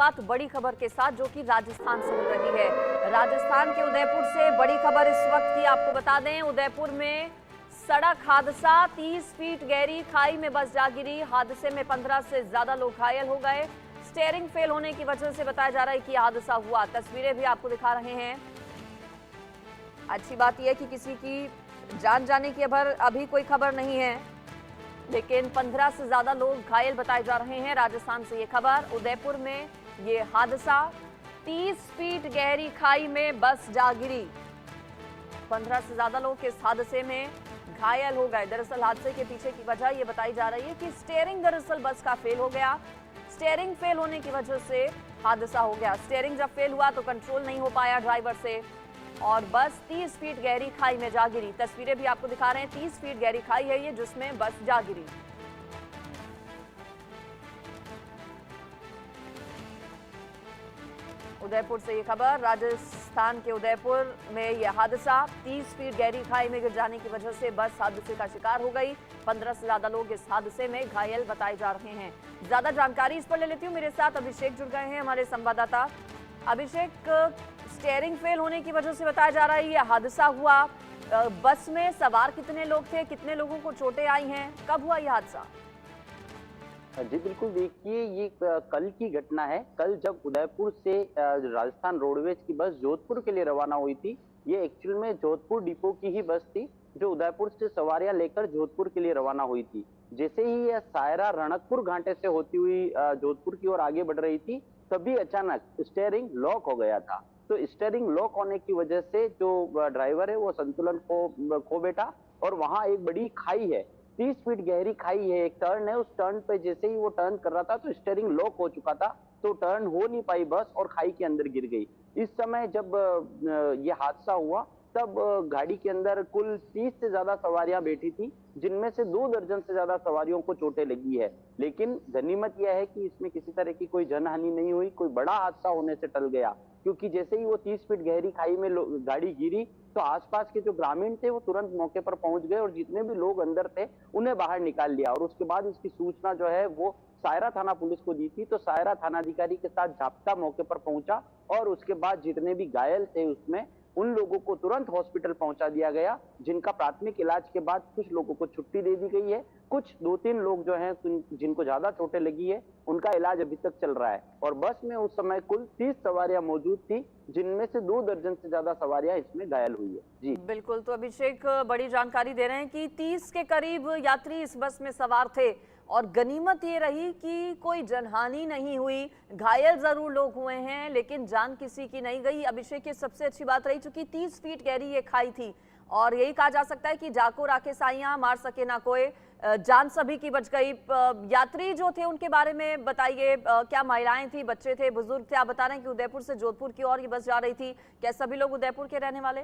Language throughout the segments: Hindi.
बात बड़ी खबर के साथ जो कि राजस्थान से हो रही है। राजस्थान के उदयपुर से बड़ी खबर इस वक्त की आपको बता दें। उदयपुर में सड़क हादसा, 30 फीट गहरी खाई में बस जा गिरी। हादसे में 15 से ज्यादा लोग घायल हो गए। स्टीयरिंग फेल होने की वजह से बताया जा रहा है कि हादसा हुआ। तस्वीरें भी आपको दिखा रहे हैं। अच्छी बात यह है कि किसी की जान जाने की अभी कोई खबर नहीं है, लेकिन 15 से ज्यादा लोग घायल बताए जा रहे हैं। राजस्थान से ये खबर। उदयपुर में ये हादसा, 30 फीट गहरी खाई में बस जा गिरी। 15 से ज्यादा लोग इस हादसे में घायल हो गए। दरअसल हादसे के पीछे की वजह ये बताई जा रही है कि स्टीयरिंग दरअसल बस का फेल हो गया। स्टीयरिंग फेल होने की वजह से हादसा हो गया। स्टीयरिंग जब फेल हुआ तो कंट्रोल नहीं हो पाया ड्राइवर से और बस 30 फीट गहरी खाई में जा गिरी। तस्वीरें भी आपको दिखा रहे हैं। 30 फीट गहरी खाई है ये जिसमें बस जा गिरी। उदयपुर से ये खबर। राजस्थान के उदयपुर में यह हादसा, 30 फीट गहरी खाई में गिर जाने की वजह से बस हादसे का शिकार हो गई। 15 से ज्यादा लोग इस हादसे में घायल बताए जा रहे हैं। ज्यादा जानकारी इस पर ले लेती हूँ। मेरे साथ अभिषेक जुड़ गए हैं, हमारे संवाददाता। अभिषेक, स्टीयरिंग फेल होने की वजह से बताया जा रहा है ये हादसा हुआ। बस में सवार कितने लोग थे, कितने लोगों को चोटें आई हैं, कब हुआ यह हादसा? जी बिल्कुल, देखिए ये कल की घटना है। कल जब उदयपुर से राजस्थान रोडवेज की बस जोधपुर के लिए रवाना हुई थी। ये एक्चुअल में जोधपुर डिपो की ही बस थी जो उदयपुर से सवारियां लेकर जोधपुर के लिए रवाना हुई थी। जैसे ही यह सायरा रणकपुर घाटे से होती हुई जोधपुर की ओर आगे बढ़ रही थी, तभी अचानक स्टीयरिंग लॉक हो गया था। तो स्टीयरिंग लॉक होने की वजह से जो ड्राइवर है वो संतुलन को खो बैठा और वहां एक बड़ी खाई है, 30 फीट गहरी खाई है, एक टर्न है। उस टर्न पे जैसे ही वो टर्न कर रहा था तो स्टीयरिंग लॉक हो चुका था, तो टर्न हो नहीं पाई बस और खाई के अंदर गिर गई। इस समय जब ये हादसा हुआ तब गाड़ी के अंदर कुल 30 से ज्यादा सवारियां बैठी थी, जिनमें से 2 दर्जन से ज्यादा सवारियों को चोटें लगी है। लेकिन गनीमत यह है कि इसमें किसी तरह की कोई जनहानि नहीं हुई, कोई बड़ा हादसा होने से टल गया। क्योंकि जैसे ही वो 30 फीट गहरी खाई में गाड़ी गिरी तो आसपास के जो ग्रामीण थे वो तुरंत मौके पर पहुंच गए और जितने भी लोग अंदर थे उन्हें बाहर निकाल लिया। और उसके बाद इसकी सूचना जो है वो सायरा थाना पुलिस को दी थी। तो सायरा थानाधिकारी के साथ जाप्ता मौके पर पहुंचा और उसके बाद जितने भी घायल थे उसमें उन लोगों को तुरंत हॉस्पिटल पहुंचा दिया गया, जिनका प्राथमिक इलाज के बाद कुछ लोगों को छुट्टी दे दी गई है। कुछ 2-3 लोग जो हैं जिनको ज्यादा चोटें लगी है उनका इलाज अभी तक चल रहा है। और बस में उस समय कुल 30 सवारियां मौजूद थी, जिनमें से 2 दर्जन से ज्यादा सवारियां इसमें घायल हुई है। जी बिल्कुल, तो अभिषेक बड़ी जानकारी दे रहे हैं कि 30 के करीब यात्री इस बस में सवार थे और गनीमत ये रही कि कोई जनहानि नहीं हुई। घायल जरूर लोग हुए हैं लेकिन जान किसी की नहीं गई। अभिषेक, ये सबसे अच्छी बात रही चूंकि 30 फीट गहरी ये खाई थी और यही कहा जा सकता है कि जाको राखे साइयां, मार सके ना कोई। जान सभी की बच गई। यात्री जो थे उनके बारे में बताइए, क्या महिलाएं थी, बच्चे थे, बुजुर्ग थे? आप बता रहे हैं कि उदयपुर से जोधपुर की ओर ये बस जा रही थी। क्या सभी लोग उदयपुर के रहने वाले?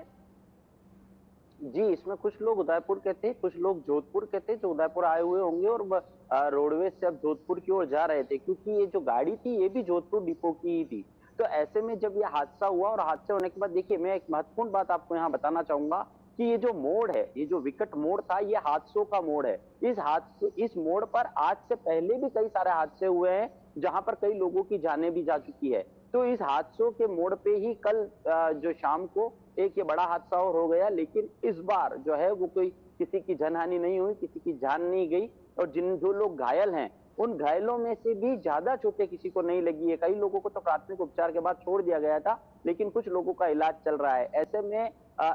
जी, इसमें कुछ लोग उदयपुर के थे, कुछ लोग जोधपुर के थे जो उदयपुर आए हुए होंगे और रोडवेज से अब जोधपुर की ओर जा रहे थे, क्योंकि ये जो गाड़ी थी ये भी जोधपुर डिपो की ही थी। तो ऐसे में जब ये हादसा हुआ और हादसे होने के बाद देखिए मैं एक महत्वपूर्ण बात आपको यहाँ बताना चाहूंगा कि ये जो मोड़ है, ये जो विकट मोड़ था, ये हादसों का मोड़ है। इस मोड़ पर आज से पहले भी कई सारे हादसे हुए हैं जहां पर कई लोगों की जानें भी जा चुकी है। तो इस हादसों के मोड़ पे ही कल जो शाम को एक ये बड़ा हादसा और हो गया। लेकिन इस बार जो है वो कोई किसी की जनहानि नहीं हुई, किसी की जान नहीं गई। और जो लोग घायल हैं उन घायलों में से भी ज्यादा चोटें किसी को नहीं लगी है। कई लोगों को तो प्राथमिक उपचार के बाद छोड़ दिया गया था, लेकिन कुछ लोगों का इलाज चल रहा है। ऐसे में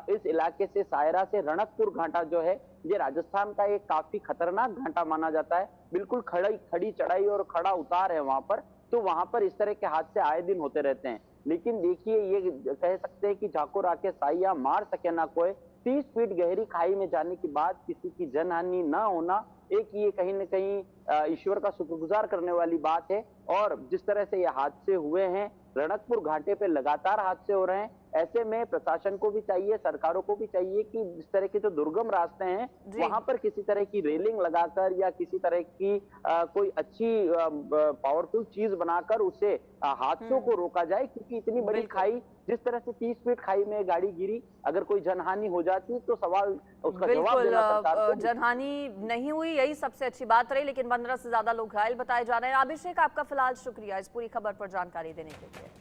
इस इलाके से सायरा से रणकपुर घाटा जो है ये राजस्थान का एक काफी खतरनाक घाटा माना जाता है। बिल्कुल खड़ी चढ़ाई और खड़ा उतार है वहां पर। तो वहां पर इस तरह के हादसे आए दिन होते रहते हैं। लेकिन देखिए ये कह सकते हैं कि जाको राके साइया, मार सके ना कोई। 30 फीट गहरी खाई में जाने के बाद किसी की जनहानि ना होना एक ये कहीं न कहीं ईश्वर का शुक्रगुजार करने वाली बात है। और जिस तरह से ये हादसे हुए हैं, रणकपुर घाटे पे लगातार हादसे हो रहे हैं, ऐसे में प्रशासन को भी चाहिए, सरकारों को भी चाहिए कि इस तरह के जो दुर्गम रास्ते हैं जी। वहां पर किसी तरह की रेलिंग लगाकर या किसी तरह की कोई अच्छी पावरफुल चीज बनाकर उसे हादसों को रोका जाए, क्योंकि इतनी बड़ी बिल्कुल। खाई, जिस तरह से 30 फीट खाई में गाड़ी गिरी, अगर कोई जनहानि हो जाती तो सवाल उसका जवाब बिल्कुल देना सरकार को। जनहानि नहीं हुई, यही सबसे अच्छी बात रही, लेकिन 15 से ज्यादा लोग घायल बताए जा रहे हैं। अभिषेक, आपका फिलहाल शुक्रिया इस पूरी खबर पर जानकारी देने के लिए।